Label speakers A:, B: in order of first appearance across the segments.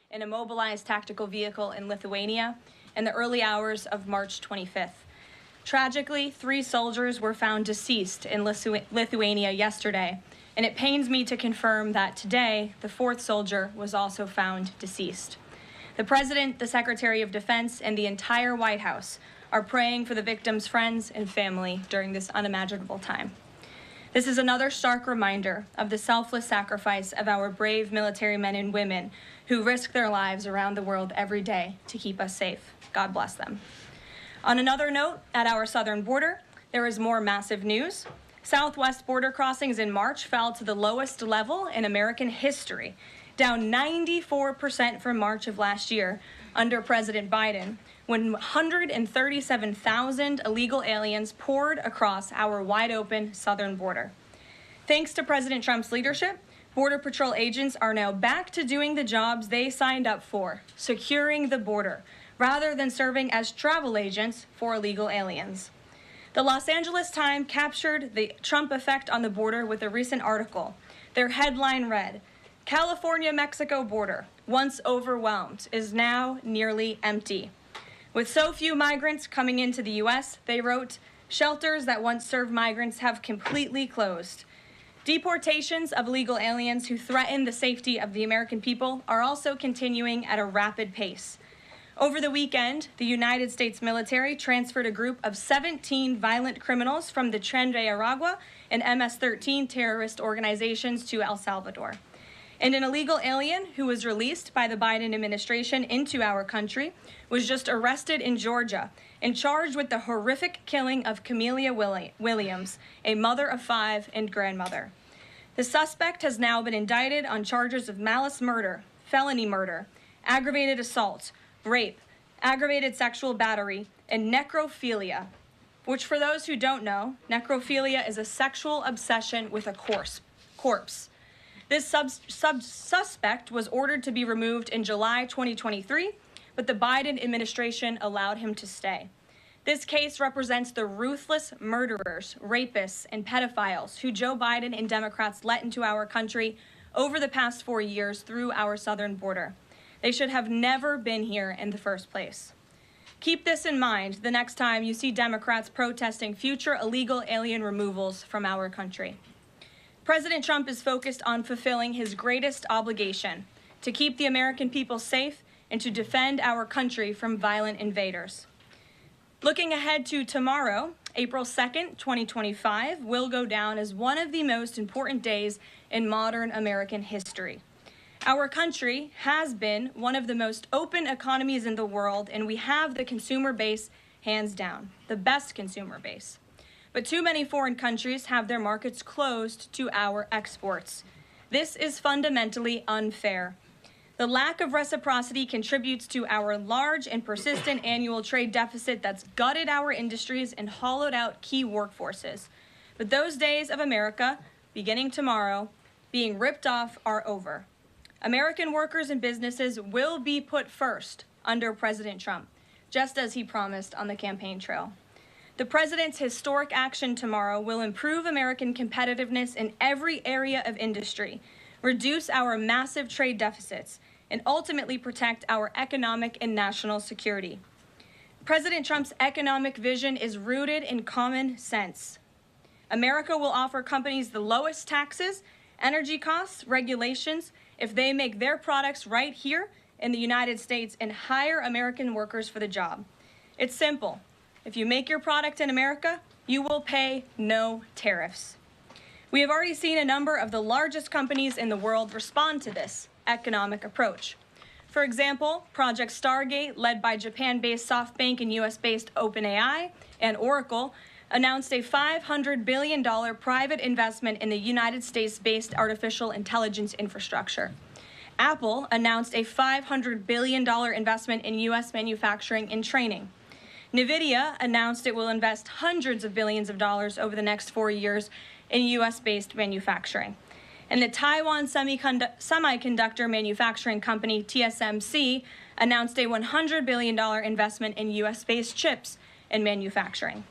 A: in a mobilized tactical vehicle in Lithuania in the early hours of March 25th. Tragically, 3 soldiers were found deceased in Lithuania yesterday, and it pains me to confirm that today, the 4th soldier was also found deceased. The President, the Secretary of Defense, and the entire White House are praying for the victims' friends and family during this unimaginable time. This is another stark reminder of the selfless sacrifice of our brave military men and women who risk their lives around the world every day to keep us safe. God bless them. On another note, at our southern border, there is more massive news. Southwest border crossings in March fell to the lowest level in American history, down 94% from March of last year under President Biden, when 137,000 illegal aliens poured across our wide-open southern border. Thanks to President Trump's leadership, Border Patrol agents are now back to doing the jobs they signed up for, securing the border, rather than serving as travel agents for illegal aliens. The Los Angeles Times captured the Trump effect on the border with a recent article. Their headline read, "California-Mexico border, once overwhelmed, is now nearly empty." With so few migrants coming into the U.S., they wrote, "Shelters that once served migrants have completely closed." Deportations of illegal aliens who threaten the safety of the American people are also continuing at a rapid pace. Over the weekend, the United States military transferred a group of 17 violent criminals from the Tren de Aragua and MS-13 terrorist organizations to El Salvador. And an illegal alien who was released by the Biden administration into our country was just arrested in Georgia and charged with the horrific killing of Camelia Williams, a mother of 5 and grandmother. The suspect has now been indicted on charges of malice murder, felony murder, aggravated assault, rape, aggravated sexual battery, and necrophilia, which, for those who don't know, necrophilia is a sexual obsession with a corpse. This suspect was ordered to be removed in July 2023, but the Biden administration allowed him to stay. This case represents the ruthless murderers, rapists, and pedophiles who Joe Biden and Democrats let into our country over the past 4 years through our southern border. They should have never been here in the first place. Keep this in mind the next time you see Democrats protesting future illegal alien removals from our country. President Trump is focused on fulfilling his greatest obligation, to keep the American people safe and to defend our country from violent invaders. Looking ahead to tomorrow, April 2nd, 2025, will go down as one of the most important days in modern American history. Our country has been one of the most open economies in the world, and we have the consumer base hands down, the best consumer base. But too many foreign countries have their markets closed to our exports. This is fundamentally unfair. The lack of reciprocity contributes to our large and persistent annual trade deficit that's gutted our industries and hollowed out key workforces. But those days of America, beginning tomorrow, being ripped off are over. American workers and businesses will be put first under President Trump, just as he promised on the campaign trail. The president's historic action tomorrow will improve American competitiveness in every area of industry, reduce our massive trade deficits, and ultimately protect our economic and national security. President Trump's economic vision is rooted in common sense. America will offer companies the lowest taxes, energy costs, regulations, if they make their products right here in the United States and hire American workers for the job. It's simple. If you make your product in America, you will pay no tariffs. We have already seen a number of the largest companies in the world respond to this economic approach. For example, Project Stargate, led by Japan-based SoftBank and US-based OpenAI and Oracle, announced a $500 billion private investment in the United States-based artificial intelligence infrastructure. Apple announced a $500 billion investment in U.S. manufacturing and training. NVIDIA announced it will invest hundreds of billions of dollars over the next 4 years in U.S.-based manufacturing. And the Taiwan semiconductor manufacturing company, TSMC, announced a $100 billion investment in U.S.-based chips and manufacturing.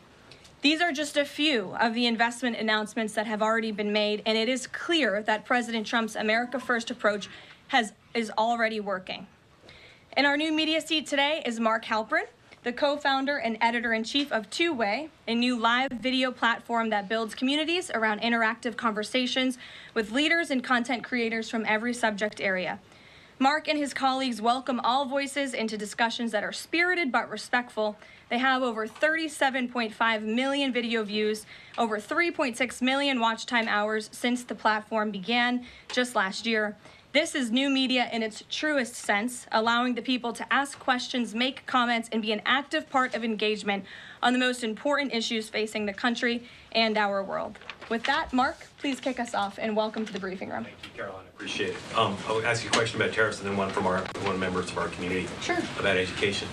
A: These are just a few of the investment announcements that have already been made, and it is clear that President Trump's America First approach is already working. In our new media seat today is Mark Halperin, the co-founder and editor-in-chief of Two Way, a new live video platform that builds communities around interactive conversations with leaders and content creators from every subject area. Mark and his colleagues welcome all voices into discussions that are spirited but respectful. They have over 37.5 million video views, over 3.6 million watch time hours since the platform began just last year. This is new media in its truest sense, allowing the people to ask questions, make comments, and be an active part of engagement on the most important issues facing the country and our world. With that, Mark, please kick us off and welcome to the briefing room.
B: Thank you, Caroline. Appreciate it. I'll ask you a question about tariffs and then one from one members of our community.
A: Sure.
B: About education.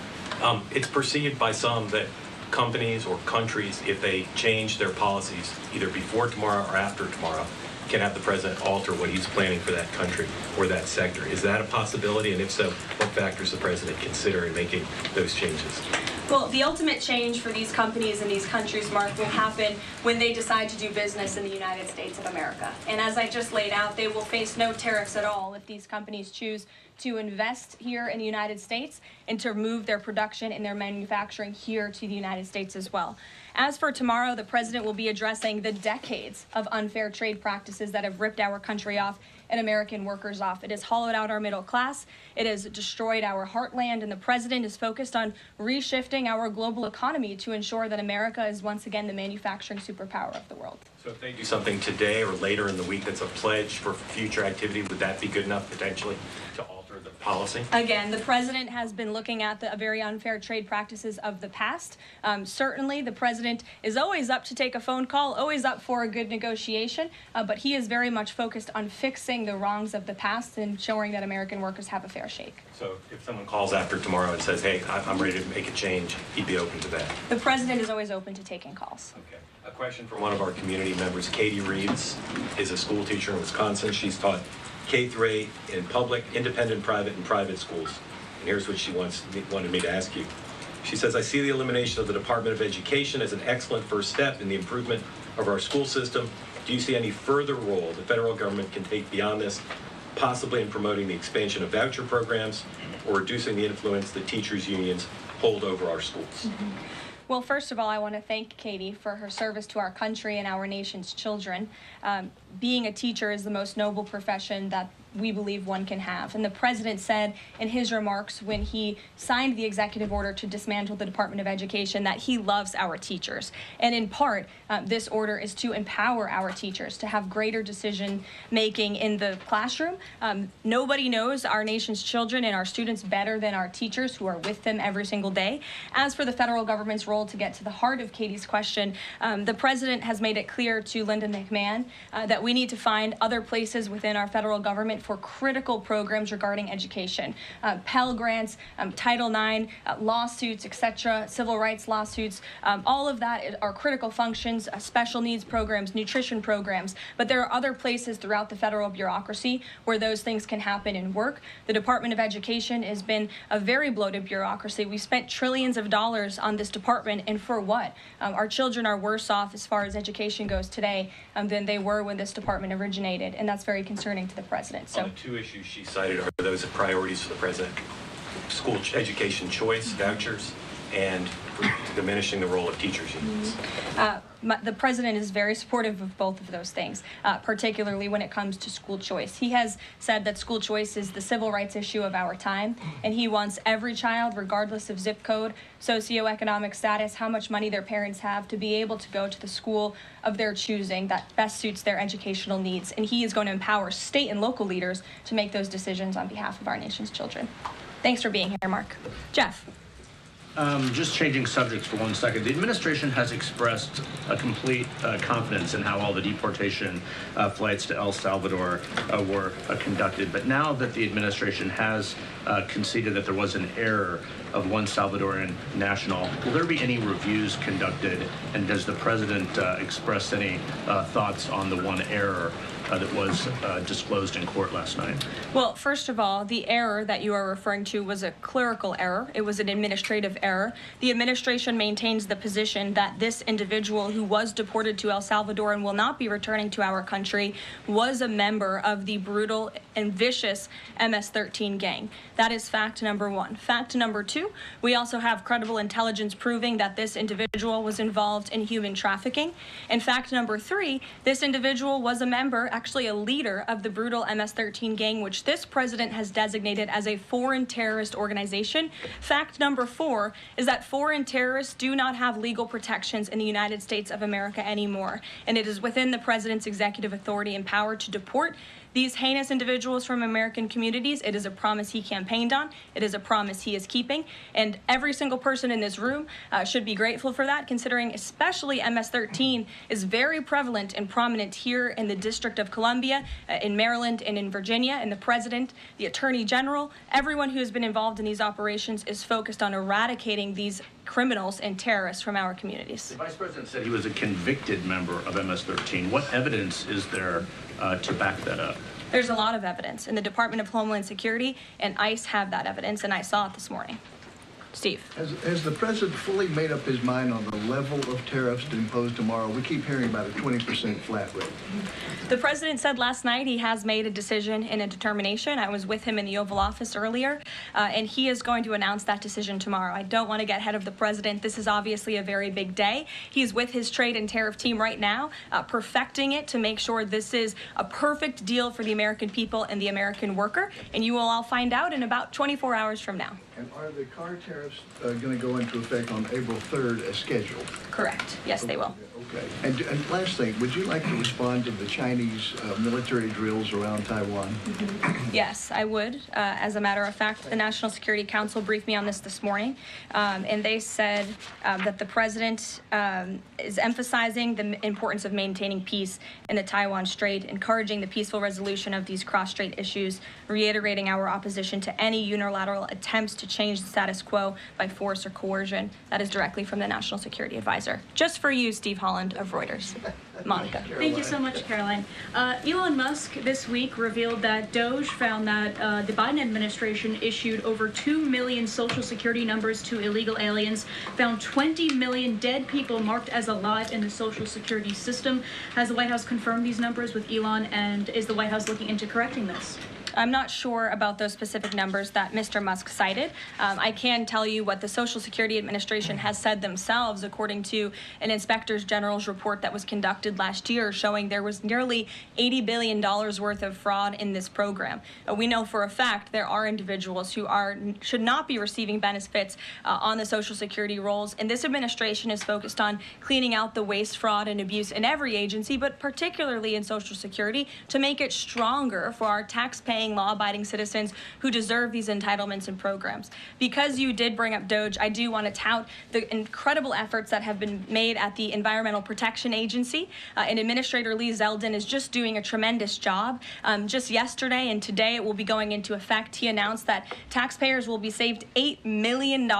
B: It's perceived by some that companies or countries, if they change their policies either before tomorrow or after tomorrow, can have the president alter what he's planning for that country or that sector. Is that a possibility? And if so, what factors the president consider in making those changes?
A: Well, the ultimate change for these companies and these countries, Mark, will happen when they decide to do business in the United States of America. And as I just laid out, they will face no tariffs at all if these companies choose to invest here in the United States and to move their production and their manufacturing here to the United States as well. As for tomorrow, the president will be addressing the decades of unfair trade practices that have ripped our country off and American workers off. It has hollowed out our middle class. It has destroyed our heartland, and the president is focused on reshifting our global economy to ensure that America is once again the manufacturing superpower of the world.
B: So if they do something today or later in the week that's a pledge for future activity, would that be good enough potentially to alter the policy?
A: Again, the president has been looking at the very unfair trade practices of the past. Certainly, the president is always up to take a phone call, always up for a good negotiation, but he is very much focused on fixing the wrongs of the past and ensuring that American workers have a fair shake.
B: So if someone calls after tomorrow and says, hey, I'm ready to make a change, he'd be open to that?
A: The president is always open to taking calls.
B: Okay. A question from one of our community members. Katie Reeves is a school teacher in Wisconsin. She's taught K-8 in public, independent, private, and private schools. And here's what she wanted me to ask you. She says, I see the elimination of the Department of Education as an excellent first step in the improvement of our school system. Do you see any further role the federal government can take beyond this, possibly in promoting the expansion of voucher programs or reducing the influence that teachers' unions hold over our schools?
A: Well, first of all, I want to thank Katie for her service to our country and our nation's children. Being a teacher is the most noble profession that we believe one can have. And the president said in his remarks when he signed the executive order to dismantle the Department of Education that he loves our teachers. And in part, this order is to empower our teachers to have greater decision making in the classroom. Nobody knows our nation's children and our students better than our teachers who are with them every single day. As for the federal government's role, to get to the heart of Katie's question, the president has made it clear to Linda McMahon that we need to find other places within our federal government for critical programs regarding education. Pell Grants, Title IX, lawsuits, etc., civil rights lawsuits, all of that are critical functions, special needs programs, nutrition programs, but there are other places throughout the federal bureaucracy where those things can happen and work. The Department of Education has been a very bloated bureaucracy. We spent trillions of dollars on this department, and for what? Our children are worse off as far as education goes today than they were when this department originated, and that's very concerning to the president. So,
B: the two issues she cited are those priorities for the president: school education choice, vouchers, and diminishing the role of teachers' unions.
A: The president is very supportive of both of those things, particularly when it comes to school choice. He has said that school choice is the civil rights issue of our time, and he wants every child, regardless of zip code, socioeconomic status, how much money their parents have, to be able to go to the school of their choosing that best suits their educational needs. And he is going to empower state and local leaders to make those decisions on behalf of our nation's children. Thanks for being here, Mark. Jeff.
C: Just changing subjects for 1 second. The administration has expressed a complete confidence in how all the deportation flights to El Salvador were conducted. But now that the administration has conceded that there was an error of one Salvadoran national, will there be any reviews conducted? And does the president express any thoughts on the one error that was disclosed in court last night?
A: Well, first of all, the error that you are referring to was a clerical error. It was an administrative error. The administration maintains the position that this individual who was deported to El Salvador and will not be returning to our country was a member of the brutal and vicious MS-13 gang. That is fact number one. Fact number two, we also have credible intelligence proving that this individual was involved in human trafficking. And fact number three, this individual was a member, actually a leader of the brutal MS-13 gang, which this president has designated as a foreign terrorist organization. Fact number four is that foreign terrorists do not have legal protections in the United States of America anymore. And it is within the president's executive authority and power to deport these heinous individuals from American communities. It is a promise he campaigned on. It is a promise he is keeping. And every single person in this room should be grateful for that, considering especially MS-13 is very prevalent and prominent here in the District of Columbia, in Maryland, and in Virginia. And the president, the attorney general, everyone who has been involved in these operations is focused on eradicating these criminals and terrorists from our communities.
C: The vice president said he was a convicted member of MS-13. What evidence is there to back that up?
A: There's a lot of evidence, and the Department of Homeland Security and ICE have that evidence, and I saw it this morning. Steve.
D: Has the president fully made up his mind on the level of tariffs to impose tomorrow? We keep hearing about a 20% flat rate.
A: The president said last night he has made a decision and a determination. I was with him in the Oval Office earlier, and he is going to announce that decision tomorrow. I don't want to get ahead of the president. This is obviously a very big day. He's with his trade and tariff team right now, perfecting it to make sure this is a perfect deal for the American people and the American worker, and you will all find out in about 24 hours from now.
D: And are the car tariffs going to go into effect on April 3rd as scheduled?
A: Correct. Yes, they will.
D: Okay. And last thing, would you like to respond to the Chinese military drills around Taiwan?
A: Yes, I would. As a matter of fact, the National Security Council briefed me on this morning, and they said that the president is emphasizing the importance of maintaining peace in the Taiwan Strait, encouraging the peaceful resolution of these cross-strait issues, reiterating our opposition to any unilateral attempts to change the status quo by force or coercion. That is directly from the National Security Advisor. Just for you, Steve Holland of Reuters. Monica.
E: Thank you so much, Caroline. Elon Musk this week revealed that Doge found that the Biden administration issued over 2 million Social Security numbers to illegal aliens, found 20 million dead people marked as alive in the Social Security system. Has the White House confirmed these numbers with Elon, and is the White House looking into correcting this?
A: I'm not sure about those specific numbers that Mr. Musk cited. I can tell you what the Social Security Administration has said themselves, according to an Inspector General's report that was conducted last year, showing there was nearly $80 billion worth of fraud in this program. We know for a fact there are individuals who should not be receiving benefits on the Social Security rolls, and this administration is focused on cleaning out the waste, fraud, and abuse in every agency, but particularly in Social Security, to make it stronger for our tax-paying, law-abiding citizens who deserve these entitlements and programs. Because you did bring up Doge, I do want to tout the incredible efforts that have been made at the Environmental Protection Agency, and Administrator Lee Zeldin is just doing a tremendous job. Just yesterday and today it will be going into effect. He announced that taxpayers will be saved $8 million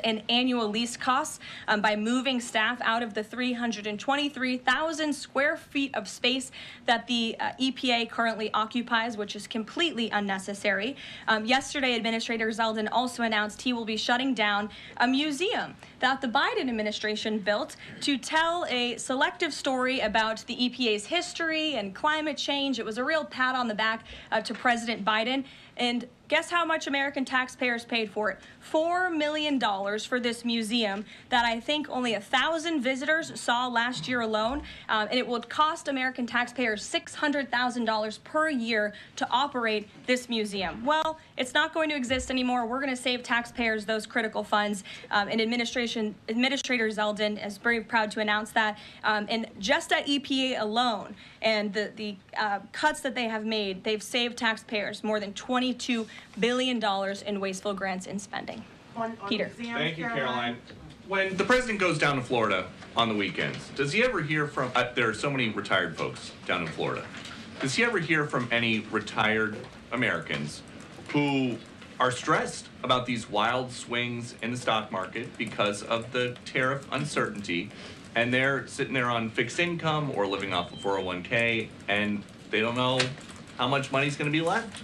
A: in annual lease costs by moving staff out of the 323,000 square feet of space that the EPA currently occupies, which is completely unnecessary. Yesterday, Administrator Zeldin also announced he will be shutting down a museum that the Biden administration built to tell a selective story about the EPA's history and climate change. It was a real pat on the back to President Biden. And guess how much American taxpayers paid for it? $4 million for this museum that I think only 1,000 visitors saw last year alone. And it will cost American taxpayers $600,000 per year to operate this museum. Well, it's not going to exist anymore. We're going to save taxpayers those critical funds. And Administrator Zeldin is very proud to announce that. And just at EPA alone, and the cuts that they have made, they've saved taxpayers more than $22 billion in wasteful grants and spending. Peter.
F: Thank you, Caroline. When the president goes down to Florida on the weekends, does he ever hear from, there are so many retired folks down in Florida, does he ever hear from any retired Americans who are stressed about these wild swings in the stock market because of the tariff uncertainty, and they're sitting there on fixed income or living off of 401k, and They don't know how much money's going to be left.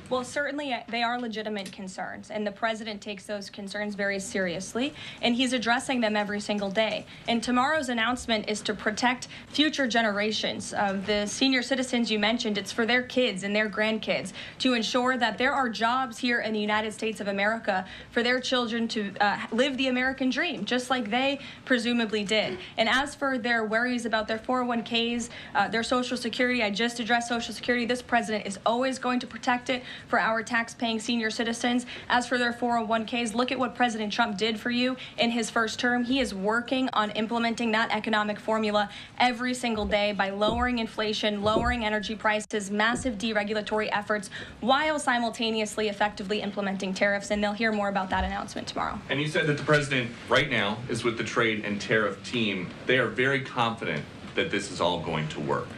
A: Well, certainly they are legitimate concerns, and the president takes those concerns very seriously, and he's addressing them every single day. And tomorrow's announcement is to protect future generations. The senior citizens you mentioned, it's for their kids and their grandkids to ensure that there are jobs here in the United States of America for their children to live the American dream, just like they presumably did. And as for their worries about their 401ks, their Social Security, I just addressed Social Security. This president is always going to protect it for our tax-paying senior citizens. As for their 401ks, look at what President Trump did for you in his first term. He is working on implementing that economic formula every single day by lowering inflation, lowering energy prices, massive deregulatory efforts, while simultaneously effectively implementing tariffs. And they'll hear more about that announcement tomorrow.
F: And you said that the president right now is with the trade and tariff team. They are very confident that this is all going to work.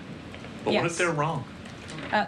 F: But what if they're wrong?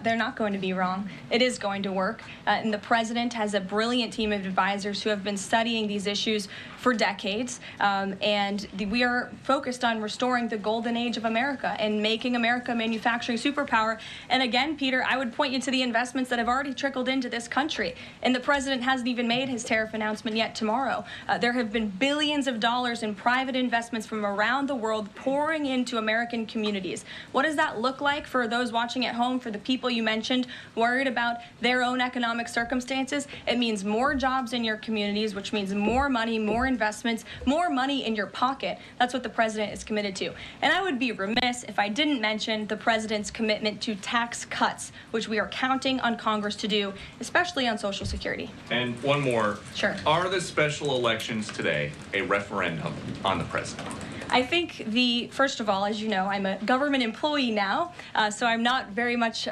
A: They're not going to be wrong. It is going to work. And the president has a brilliant team of advisors who have been studying these issues for decades. We are focused on restoring the golden age of America and making America a manufacturing superpower. And again, Peter, I would point you to the investments that have already trickled into this country. And the president hasn't even made his tariff announcement yet tomorrow. There have been billions of dollars in private investments from around the world pouring into American communities. What does that look like for those watching at home, for the people you mentioned worried about their own economic circumstances? It means more jobs in your communities, which means more money, more investments, more money in your pocket. That's what the president is committed to. And I would be remiss if I didn't mention the president's commitment to tax cuts, which we are counting on Congress to do, especially on Social Security.
F: And one more.
A: Sure.
F: Are the special elections today a referendum on the president?
A: I think first of all, as you know, I'm a government employee now, so I'm not very much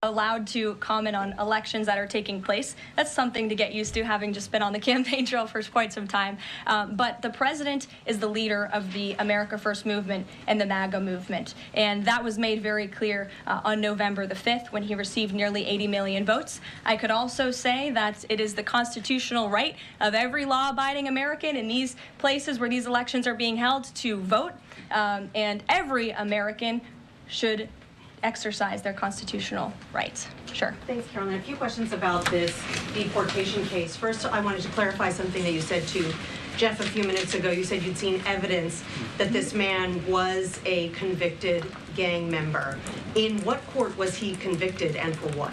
A: allowed to comment on elections that are taking place. That's something to get used to, having just been on the campaign trail for quite some time. But the president is the leader of the America First movement and the MAGA movement. And that was made very clear on November the 5th when he received nearly 80 million votes. I could also say that it is the constitutional right of every law-abiding American in these places where these elections are being held to vote, and every American should exercise their constitutional rights. Sure.
G: Thanks, Carolyn. A few questions about this deportation case. First, I wanted to clarify something that you said to Jeff a few minutes ago. You said you'd seen evidence that this man was a convicted gang member. In what court was he convicted and for what?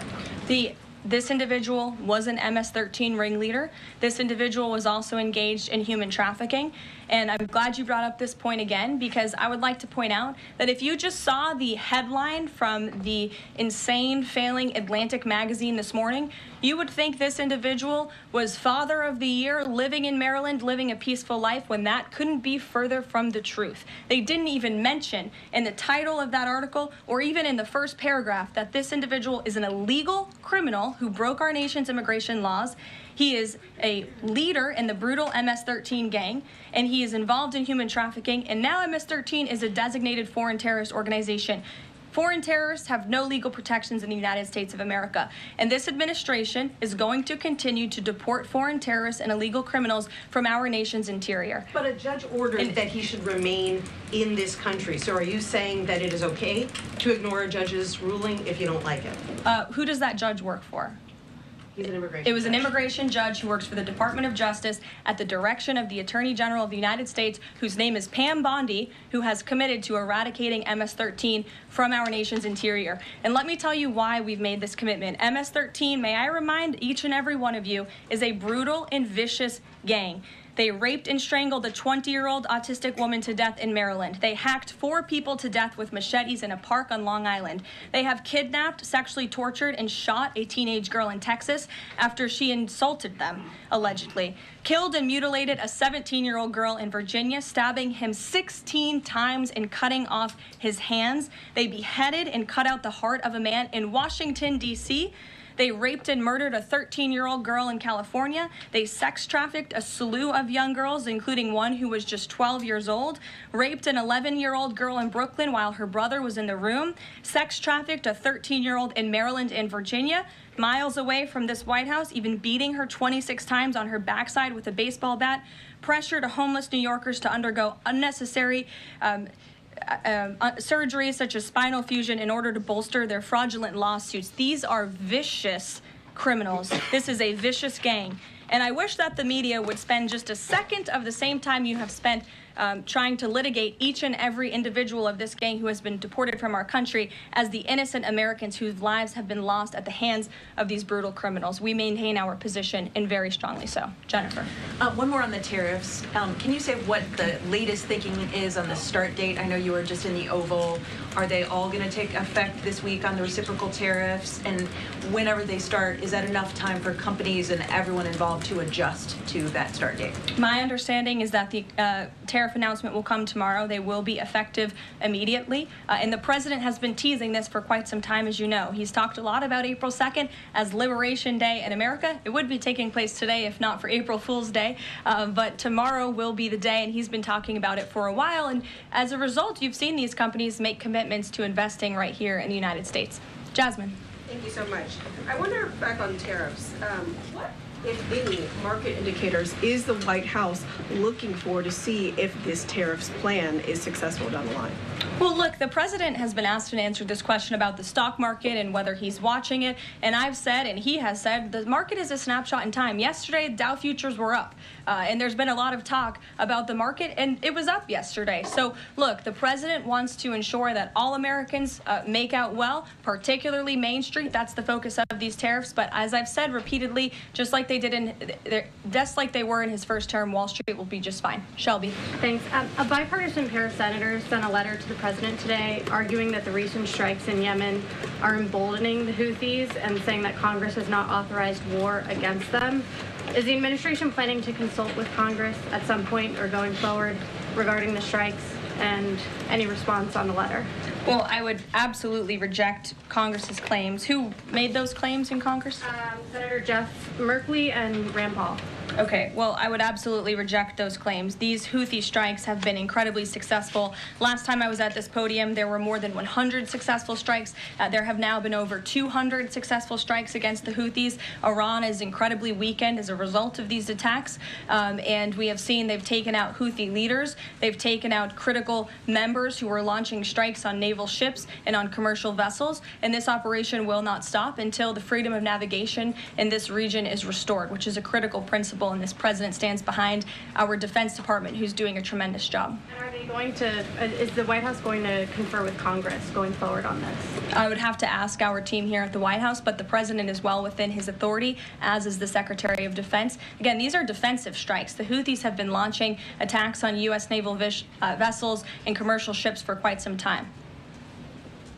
A: This individual was an MS-13 ringleader. This individual was also engaged in human trafficking. And I'm glad you brought up this point again, because I would like to point out that if you just saw the headline from the insane, failing Atlantic magazine this morning, you would think this individual was Father of the Year, living in Maryland, living a peaceful life, when that couldn't be further from the truth. They didn't even mention in the title of that article, or even in the first paragraph, that this individual is an illegal criminal who broke our nation's immigration laws. He is a leader in the brutal MS-13 gang, and he is involved in human trafficking, and now MS-13 is a designated foreign terrorist organization. Foreign terrorists have no legal protections in the United States of America, and this administration is going to continue to deport foreign terrorists and illegal criminals from our nation's interior.
G: But a judge ordered that he should remain in this country. So are you saying that it is okay to ignore a judge's ruling if you don't like it?
A: Who does that judge work for?
G: He's an immigration
A: It was an
G: judge.
A: immigration judge who works for the Department of Justice at the direction of the Attorney General of the United States, whose name is Pam Bondi, who has committed to eradicating MS-13 from our nation's interior. And let me tell you why we've made this commitment. MS-13, may I remind each and every one of you, is a brutal and vicious gang. They raped and strangled a 20-year-old autistic woman to death in Maryland. They hacked 4 people to death with machetes in a park on Long Island. They have kidnapped, sexually tortured, and shot a teenage girl in Texas after she insulted them, allegedly. Killed and mutilated a 17-year-old girl in Virginia, stabbing him 16 times and cutting off his hands. They beheaded and cut out the heart of a man in Washington, D.C. They raped and murdered a 13-year-old girl in California. They sex trafficked a slew of young girls, including one who was just 12 years old. Raped an 11-year-old girl in Brooklyn while her brother was in the room. Sex trafficked a 13-year-old in Maryland and Virginia, miles away from this White House, even beating her 26 times on her backside with a baseball bat. Pressured homeless New Yorkers to undergo unnecessary surgeries such as spinal fusion in order to bolster their fraudulent lawsuits. These are vicious criminals. This is a vicious gang. And I wish that the media would spend just a second of the same time you have spent trying to litigate each and every individual of this gang who has been deported from our country as the innocent Americans whose lives have been lost at the hands of these brutal criminals. We maintain our position, and very strongly so. Jennifer.
H: One more on the tariffs. Can you say what the latest thinking is on the start date? I know you were just in the Oval. Are they all going to take effect this week on the reciprocal tariffs? And whenever they start, is that enough time for companies and everyone involved to adjust to that start date?
A: My understanding is that the tariff announcement will come tomorrow. They will be effective immediately. And the president has been teasing this for quite some time, as you know. He's talked a lot about April 2nd as Liberation Day in America. It would be taking place today if not for April Fool's Day. But tomorrow will be the day, and he's been talking about it for a while. And as a result, you've seen these companies make commitments to investing right here in the United States. Jasmine.
I: Thank you so much. I wonder, back on tariffs, what, if any, market indicators is the White House looking for to see if this tariffs plan is successful down the line?
A: Well, look, the president has been asked and answered this question about the stock market and whether he's watching it. And I've said, and he has said, the market is a snapshot in time. Yesterday, Dow futures were up. And there's been a lot of talk about the market, and it was up yesterday. So, look, the president wants to ensure that all Americans make out well, particularly Main Street. That's the focus of these tariffs. But as I've said repeatedly, just like they were in his first term, Wall Street will be just fine. Shelby.
J: Thanks. A bipartisan pair of senators sent a letter to the president today arguing that the recent strikes in Yemen are emboldening the Houthis and saying that Congress has not authorized war against them. Is the administration planning to consult with Congress at some point or going forward regarding the strikes, and any response on the letter?
A: Well, I would absolutely reject Congress's claims. Who made those claims in Congress?
J: Senator Jeff Merkley and Rand Paul.
A: Okay, well, I would absolutely reject those claims. These Houthi strikes have been incredibly successful. Last time I was at this podium, there were more than 100 successful strikes. There have now been over 200 successful strikes against the Houthis. Iran is incredibly weakened as a result of these attacks, and we have seen they've taken out Houthi leaders. They've taken out critical members who were launching strikes on naval ships and on commercial vessels, and this operation will not stop until the freedom of navigation in this region is restored, which is a critical principle, and this president stands behind our Defense Department, who's doing a tremendous job.
J: And are they going to, is the White House going to confer with Congress going forward on this?
A: I would have to ask our team here at the White House, but the president is well within his authority, as is the Secretary of Defense. Again, these are defensive strikes. The Houthis have been launching attacks on U.S. naval vessels and commercial ships for quite some time.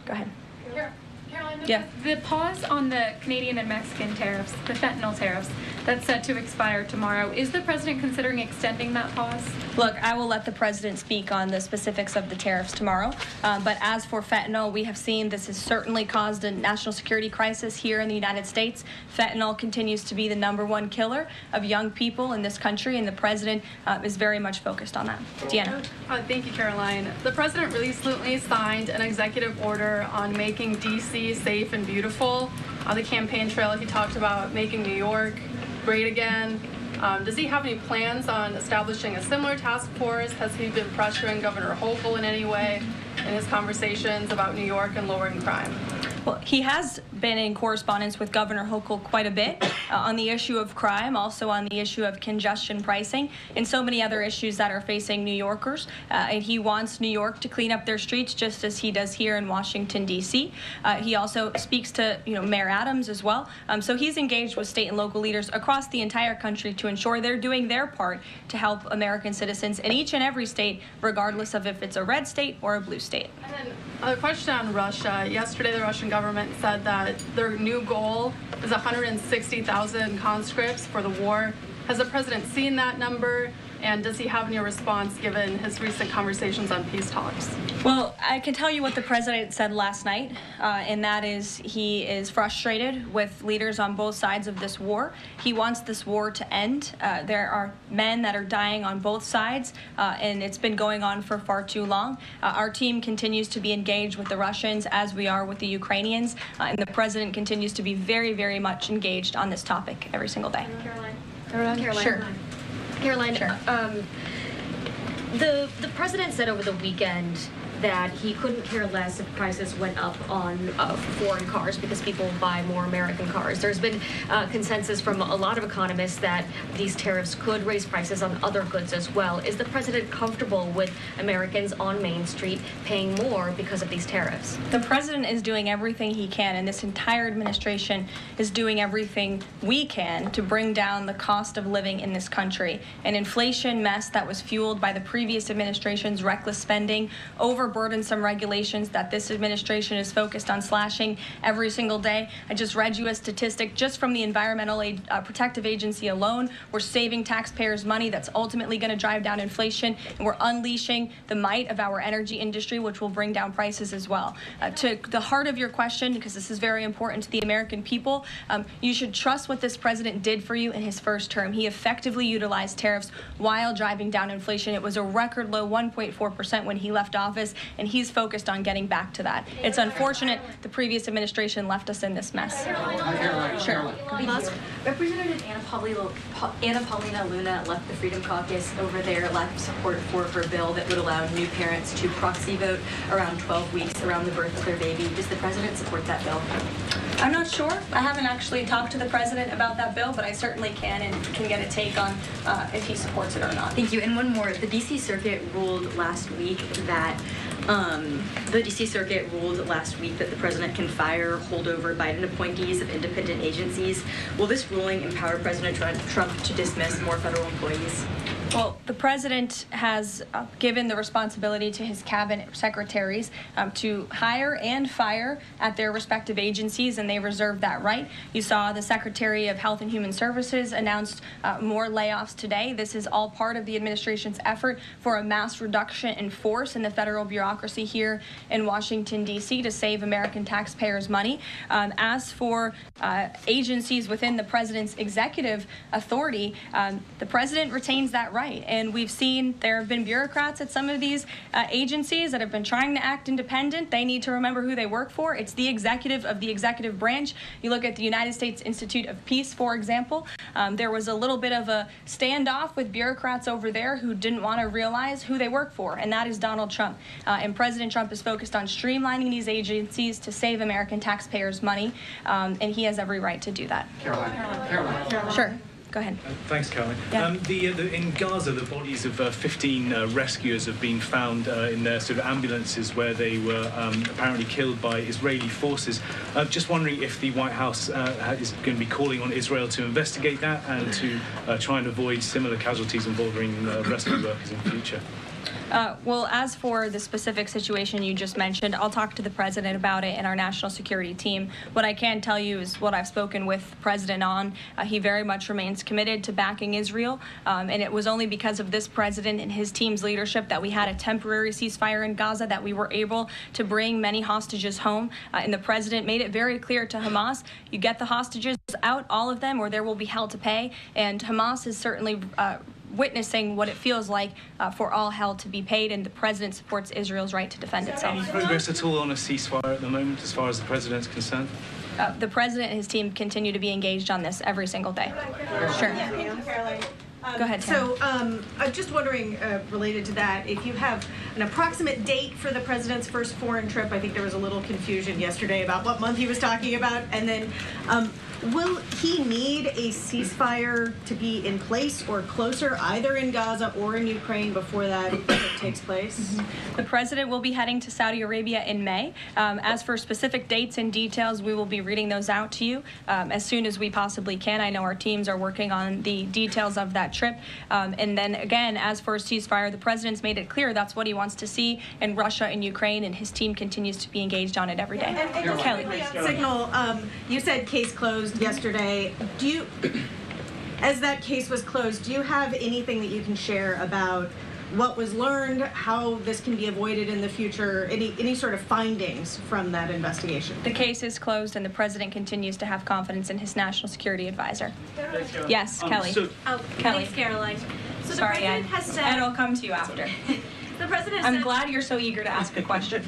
A: Go ahead.
K: Caroline,
A: Yeah.
K: The pause on the Canadian and Mexican tariffs, the fentanyl tariffs, that's set to expire tomorrow. Is the president considering extending that pause?
A: Look, I will let the president speak on the specifics of the tariffs tomorrow. But as for fentanyl, we have seen this has certainly caused a national security crisis here in the United States. Fentanyl continues to be the #1 killer of young people in this country, and the president is very much focused on that. Deanna.
L: Thank you, Caroline. The president recently signed an executive order on making D.C. safe and beautiful. On the campaign trail, he talked about making New York great again. Does he have any plans on establishing a similar task force? Has he been pressuring Governor Hochul in any way in his conversations about New York and lowering crime?
A: Well, he has been in correspondence with Governor Hochul quite a bit on the issue of crime, also on the issue of congestion pricing, and so many other issues that are facing New Yorkers. And he wants New York to clean up their streets just as he does here in Washington, D.C. He also speaks to, Mayor Adams as well. So he's engaged with state and local leaders across the entire country to ensure they're doing their part to help American citizens in each and every state, regardless of if it's a red state or a blue state.
L: And then a question on Russia. Yesterday, the Russian government said that their new goal is 160,000 conscripts for the war. Has the president seen that number? And does he have any response given his recent conversations on peace talks?
A: Well, I can tell you what the president said last night, and that is he is frustrated with leaders on both sides of this war. He wants this war to end. There are men that are dying on both sides, and it's been going on for far too long. Our team continues to be engaged with the Russians as we are with the Ukrainians, and the president continues to be very, very much engaged on this topic every single day.
J: Caroline.
A: Sure.
M: Caroline,
A: Sure.
M: The president said over the weekend that he couldn't care less if prices went up on foreign cars because people buy more American cars. There's been consensus from a lot of economists that these tariffs could raise prices on other goods as well. Is the president comfortable with Americans on Main Street paying more because of these tariffs?
A: The president is doing everything he can, and this entire administration is doing everything we can to bring down the cost of living in this country. An inflation mess that was fueled by the previous administration's reckless spending, overburdensome regulations that this administration is focused on slashing every single day. I just read you a statistic just from the Environmental Protective Agency alone. We're saving taxpayers money that's ultimately going to drive down inflation, and we're unleashing the might of our energy industry, which will bring down prices as well. To the heart of your question, because this is very important to the American people, you should trust what this president did for you in his first term. He effectively utilized tariffs while driving down inflation. It was a record low 1.4% when he left office, and he's focused on getting back to that. It's unfortunate the previous administration left us in this mess. Sure.
N: Representative Anna Paulina Luna left the Freedom Caucus over their lack of support for her bill that would allow new parents to proxy vote around 12 weeks around the birth of their baby. Does the president support that bill?
A: I'm not sure. I haven't actually talked to the president about that bill, but I certainly can and can get a take on if he supports it or not.
N: Thank you. And one more. The D.C. Circuit ruled last week that the president can fire holdover Biden appointees of independent agencies. Will this ruling empower President Trump to dismiss more federal employees?
A: Well, the president has given the responsibility to his cabinet secretaries to hire and fire at their respective agencies, and they reserve that right. You saw the Secretary of Health and Human Services announced more layoffs today. This is all part of the administration's effort for a mass reduction in force in the federal bureaucracy here in Washington, D.C. to save American taxpayers money. As for agencies within the president's executive authority, the president retains that right. And we've seen there have been bureaucrats at some of these agencies that have been trying to act independent. They need to remember who they work for. It's the executive of the executive branch. You look at the United States Institute of Peace, for example. There was a little bit of a standoff with bureaucrats over there who didn't want to realize who they work for, and that is Donald Trump. And President Trump is focused on streamlining these agencies to save American taxpayers money, and he has every right to do that.
O: Caroline.
A: Sure. Go ahead.
O: Thanks, Caroline.
A: Yeah.
O: In Gaza, the bodies of 15 rescuers have been found in their sort of ambulances where they were apparently killed by Israeli forces. Just wondering if the White House is going to be calling on Israel to investigate that and to try and avoid similar casualties involving rescue workers in the future.
A: Well, as for the specific situation you just mentioned, I'll talk to the president about it and our national security team. What I can tell you is what I've spoken with the president on. He very much remains committed to backing Israel, and it was only because of this president and his team's leadership that we had a temporary ceasefire in Gaza, that we were able to bring many hostages home. And the president made it very clear to Hamas, you get the hostages out, all of them, or there will be hell to pay. And Hamas is certainly witnessing what it feels like for all hell to be paid, and the president supports Israel's right to defend itself.
O: Any progress at all on a ceasefire at the moment as far as the president's concerned?
A: The president and his team continue to be engaged on this every single day. Sure. Go ahead, Tim.
P: So I'm just wondering, related to that, if you have an approximate date for the president's first foreign trip. I think there was a little confusion yesterday about what month he was talking about. And then will he need a ceasefire to be in place or closer, either in Gaza or in Ukraine, before that takes place?
A: Mm-hmm. The president will be heading to Saudi Arabia in May. As for specific dates and details, we will be reading those out to you as soon as we possibly can. I know our teams are working on the details of that trip. And then again, as for a ceasefire, the president's made it clear that's what he wants to see in Russia and Ukraine, and his team continues to be engaged on it every day.
P: And
A: Kelly.
P: Signal, you said case closed yesterday. Do you, as that case was closed, do you have anything that you can share about what was learned, how this can be avoided in the future, any sort of findings from that investigation?
A: The case is closed, and the president continues to have confidence in his national security advisor. Yes, Kelly.
M: Kelly. Thanks, Caroline. So
A: Sorry,
M: the president
A: Ed.
M: has said...
A: Ed, I'll come to you after.
M: The president
A: I'm
M: said...
A: glad you're so eager to ask a question.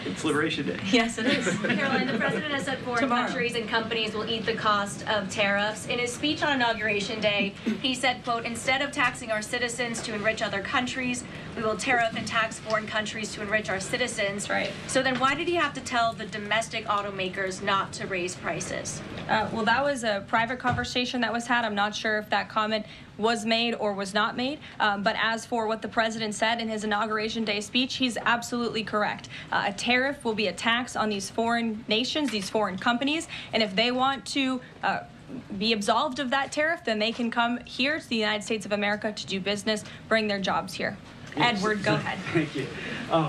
Q: It's Liberation Day.
M: Yes, it is.
R: Caroline, the president has said foreign countries and companies will eat the cost of tariffs. In his speech on Inauguration Day, he said, quote, instead of taxing our citizens to enrich other countries, we will tariff and tax foreign countries to enrich our citizens.
A: Right.
R: So then why did he have to tell the domestic automakers not to raise prices?
A: Well, that was a private conversation that was had. I'm not sure if that comment was made or was not made. But as for what the president said in his Inauguration Day speech, he's absolutely correct. A tariff will be a tax on these foreign nations, these foreign companies, and if they want to be absolved of that tariff, then they can come here to the United States of America to do business, bring their jobs here. Edward, go ahead.
Q: Thank you.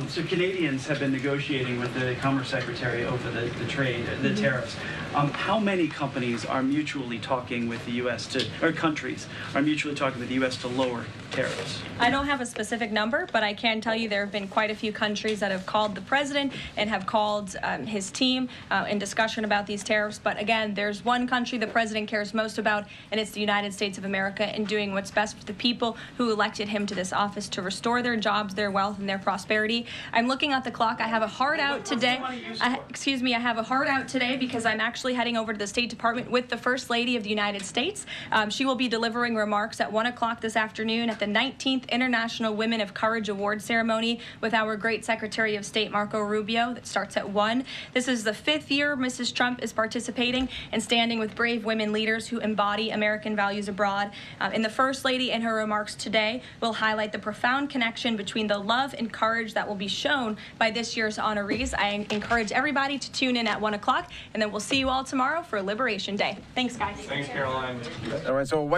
Q: So Canadians have been negotiating with the Commerce Secretary over the trade, the tariffs. How many companies are mutually talking with the U.S. or countries are mutually talking with the U.S. to lower tariffs?
A: I don't have a specific number, but I can tell you there have been quite a few countries that have called the president and have called his team in discussion about these tariffs. But again, there's one country the president cares most about, and it's the United States of America, and doing what's best for the people who elected him to this office to restore their jobs, their wealth, and their prosperity. I'm looking at the clock. I have a hard out today. I have a hard out today because I'm actually heading over to the State Department with the First Lady of the United States. She will be delivering remarks at 1 o'clock this afternoon at the 19th International Women of Courage Award ceremony with our great Secretary of State, Marco Rubio, that starts at 1. This is the 5th year Mrs. Trump is participating and standing with brave women leaders who embody American values abroad. And the First Lady in her remarks today will highlight the profound connection between the love and courage that will be shown by this year's honorees. I encourage everybody to tune in at 1 o'clock, and then we'll see you all tomorrow for Liberation Day. Thanks, guys.
F: Thanks, Caroline.
S: All right, so what